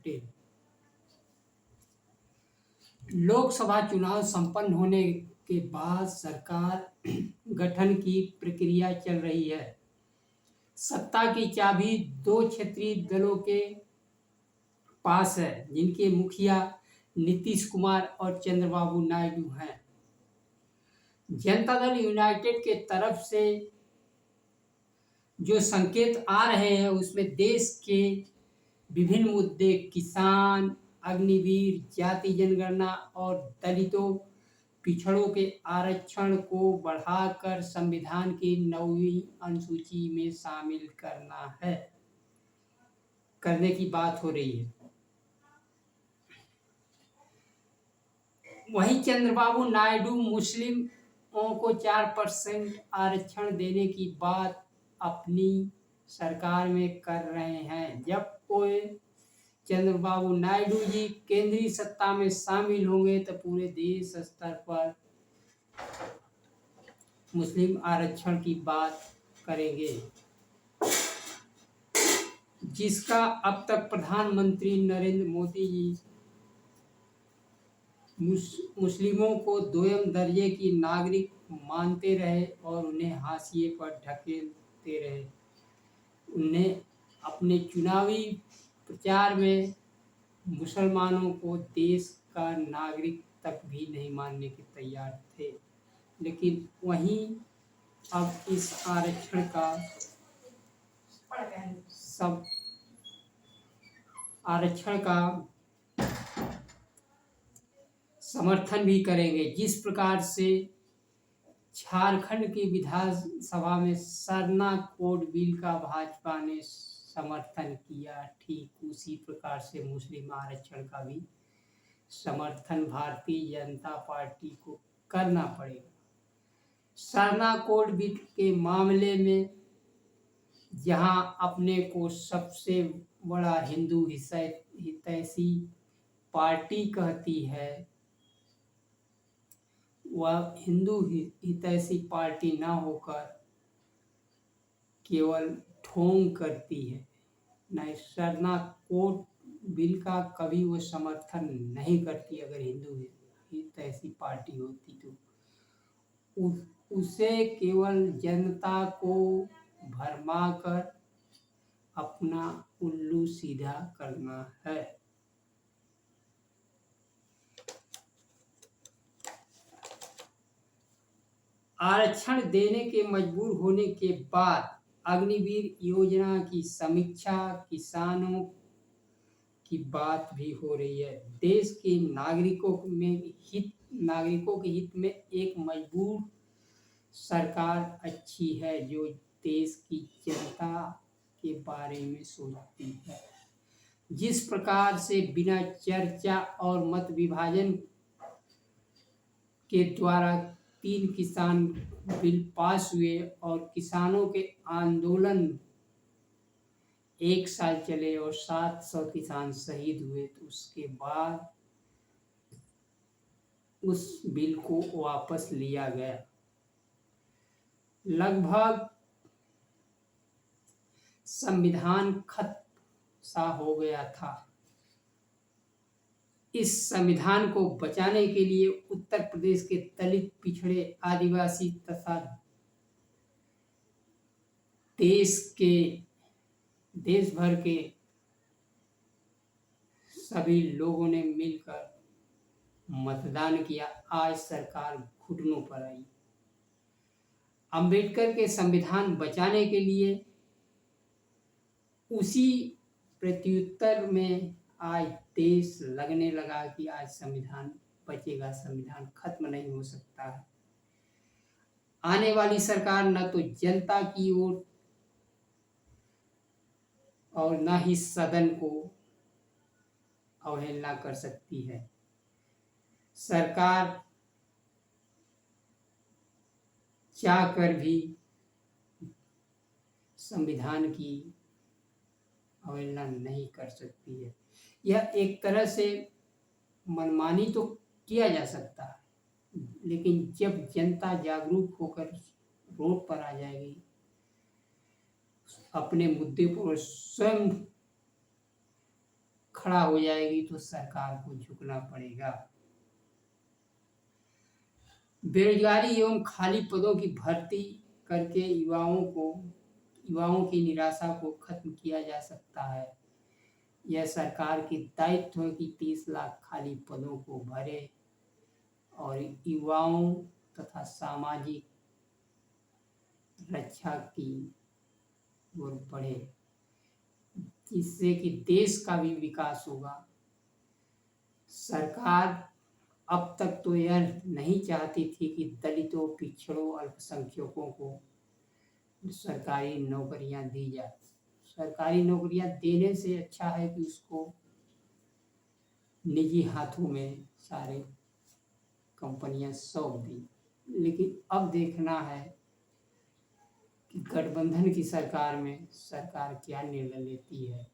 पटेल। लोकसभा चुनाव संपन्न होने के बाद सरकार गठन की प्रक्रिया चल रही है। सत्ता की चाबी दो क्षेत्रीय दलों के पास है, जिनके मुखिया नीतीश कुमार और चंद्रबाबू नायडू हैं। जनता दल यूनाइटेड के तरफ से जो संकेत आ रहे हैं उसमें देश के विभिन्न मुद्दे, किसान, अग्निवीर, जाति जनगणना और दलितों, पिछड़ों के आरक्षण को बढ़ाकर संविधान की 9वीं अनुसूची में शामिल करने की बात हो रही है। वहीं चंद्रबाबू नायडू मुस्लिमों को 4% आरक्षण देने की बात अपनी सरकार में कर रहे हैं। जब कोई चंद्रबाबू नायडू जी केंद्रीय सत्ता में शामिल होंगे तो पूरे देश स्तर पर मुस्लिम आरक्षण की बात करेंगे, जिसका अब तक प्रधानमंत्री नरेंद्र मोदी जी मुस्लिमों को दोयम दर्जे की नागरिक मानते रहे और उन्हें हाशिए पर ढकेलते रहे। उन्हें अपने चुनावी प्रचार में मुसलमानों को देश का नागरिक तक भी नहीं मानने के तैयार थे। लेकिन वहीं अब इस आरक्षण का समर्थन भी करेंगे। जिस प्रकार से झारखंड की विधानसभा में सरना कोड बिल का भाजपा ने समर्थन किया, ठीक उसी प्रकार से मुस्लिम आरक्षण का भी समर्थन भारतीय जनता पार्टी को करना पड़ेगा। सरना कोड बिल के मामले में जहां अपने को सबसे बड़ा हिंदू हितैषी पार्टी कहती है, वह हिंदू हितैषी पार्टी ना होकर केवल ढोंग करती है। नहीं, सरना कोड बिल का कभी वो समर्थन नहीं करती। अगर हिंदू हितैषी पार्टी होती तो उसे केवल जनता को भरमाकर अपना उल्लू सीधा करना है। आरक्षण देने के मजबूर होने के बाद अग्निवीर योजना की समीक्षा, किसानों की बात भी हो रही है। देश के नागरिकों के हित में एक मजबूर सरकार अच्छी है, जो देश की जनता के बारे में सोचती है। जिस प्रकार से बिना चर्चा और मत विभाजन के द्वारा 3 किसान बिल पास हुए और किसानों के आंदोलन 1 साल चले और 700 किसान शहीद हुए, तो उसके बाद उस बिल को वापस लिया गया। लगभग संविधान खत्म सा हो गया था। इस संविधान को बचाने के लिए उत्तर प्रदेश के दलित, पिछड़े, आदिवासी तथा देश भर के सभी लोगों ने मिलकर मतदान किया। आज सरकार घुटनों पर आई। अंबेडकर के संविधान बचाने के लिए उसी प्रत्युत्तर में आज देश लगने लगा कि आज संविधान बचेगा, संविधान खत्म नहीं हो सकता है। आने वाली सरकार न तो जनता की ओर और न ही सदन को अवहेलना कर सकती है। सरकार चाहकर भी संविधान की अवहेलना नहीं कर सकती है। यह एक तरह से मनमानी तो किया जा सकता है, लेकिन जब जनता जागरूक होकर रोड पर आ जाएगी, अपने मुद्दे पर स्वयं खड़ा हो जाएगी तो सरकार को झुकना पड़ेगा। बेरोजगारी एवं खाली पदों की भर्ती करके युवाओं की निराशा को खत्म किया जा सकता है। यह सरकार की दायित्व है कि 30 लाख खाली पदों को भरे और युवाओं तथा सामाजिक रक्षा की ओर बढ़े, जिससे कि देश का भी विकास होगा। सरकार अब तक तो यह नहीं चाहती थी कि दलितों, पिछड़ों, अल्पसंख्यकों को सरकारी नौकरियां दी जाए। सरकारी नौकरियां देने से अच्छा है कि उसको निजी हाथों में सारे कंपनियां सौंप दी। लेकिन अब देखना है कि गठबंधन की सरकार में सरकार क्या निर्णय लेती है।